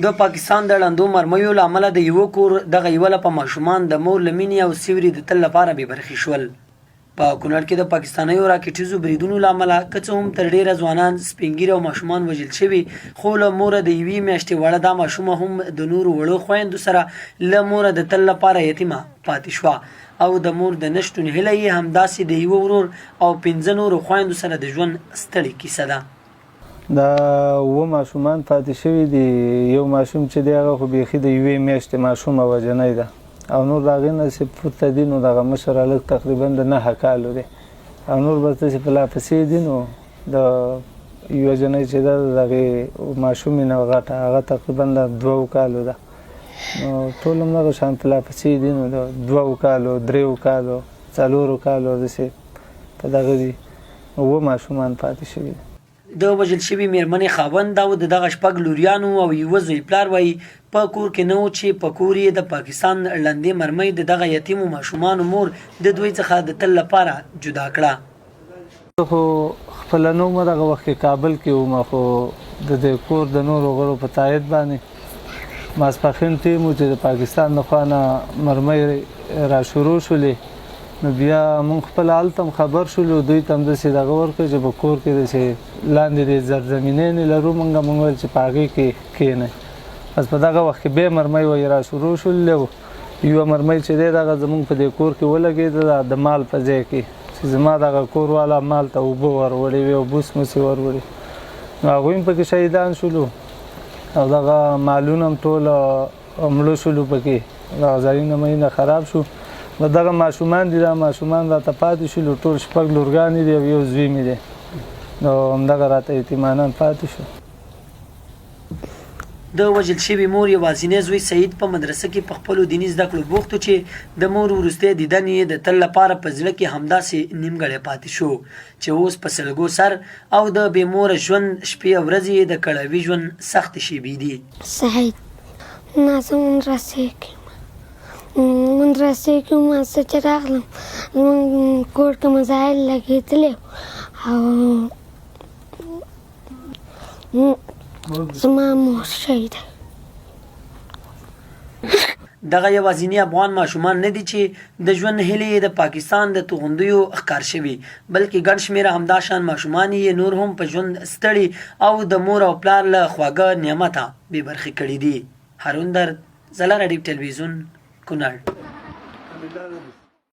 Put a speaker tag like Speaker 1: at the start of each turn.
Speaker 1: د پاکستان د ړندو مرمیو له امله د یوه کور دغه یوه لپه ماشومان د مور له مینې او سیوري د تل لپاره بې برخې شول. په کونړ کې د پاکستانیو راکټیزو بریدونو له امله که څه هم تر ډېره ځوانان سپین ږیري او ماشومان وژل شوي، خو له موره د یوې میاشتې وړه دا ماشومه هم د نورو وړو خویندو سره له موره د تل لپاره یتیمه پاتې شوه او د مور د نشتون هیله یې همداسې د یوه ورور او 15 نورو خویندو سره د ژوند ستړې کیسه ده.
Speaker 2: دا اووه ماشومان پاتې شوي دي. یو ماشوم چې دی هغه خو بیخي د یوې میاشتې ماشومه وژنی ده او نور د هغې نه چې پورته دي نو دغه مشر هلک تقریبا د 9 کالو دی او نور به څه چې په لا پسې دي نو د یوه جنۍ چې ده د هغې ماشومې نه غټه هغه تقریبا د 2 کالو ده نو ټول هم دغه شان په لا پسې دي نو د 2 کالو 3 کالو 4 کالو داسې په دغه دي اووه ماشومان پاتې شوي دي.
Speaker 1: د وژل شوي میرمنې خاوند او د دغه 6 لوریانو او یوه زوی پلار وایي په کور کې نه و چې په کور یې د پاکستان ړندې مرمۍ د دغه یتیمو ماشومانو مور د دوی څخه د تل لپاره جدا کړه.
Speaker 2: خو خپله نه وم دغه وخت کې کابل کې وم، خو د دې کور د نورو غړو په تایید باندې ماسپښین ټیم و چې د پاکستان د خوا نه مرمۍ را شروع شولې نو بیا مونږ خپل هلته هم خبر شولو، دوی ته هم داسې دغه ورکړه چې په کور کې داسې لاندې د زرزمینۍ لرو مونږ هم وویل چې په هغې کې کښېنئ. بس په دغه وخت کې بیا مرمۍ وایي را شروع شولې و یوه مرمۍ چې دی دغه زمونږ په دې کور کې ولګېده د مال په ځای کې چې زما دغه کور والا مال ته اوبه وروړې وې او بوس موس یې وروړې نو هغوی هم پکې شهیدان شولو او دغه مالونه هم ټول مړه شولو پکې دغه ځایونه مینه خراب شو. نو دغه ماشومان دي دا ماشومان راته پاتې شولو ټول 6 لورګانې دي او یو زوی مې دی نو همدغه راته یتیمانان پاتې شو.
Speaker 1: د وژل شوي مور یوازینی زوی سعید په مدرسه کې په خپلو دیني زده کړو بوخت و چې د مور وروستی دیدن یې د تل لپاره په زړه کې همداسې نیمګړی پاتې شو چې اوس په سلګو سر او د بې موره ژوند شپې او ورځې د کړاوي ژوند سختې شېبې دي.
Speaker 3: سعید ناسم مدرسې کې ما څه چې راغلم زموږ کور کې مزایل لګېدلې او زما مور شهیده.
Speaker 1: دغه یوازینی افغان ماشومان نه دي چې د ژوند هیلې د پاکستان د توغندیو ښکار شوي، بلکې ګڼ شمېره همدا شان ماشومان یې نور هم په ژوند ستړي او د مور او پلار له خواږه نعمته بې برخې کړي دي. هارون در، ځلا راډیو ټلویزیون، کونړ.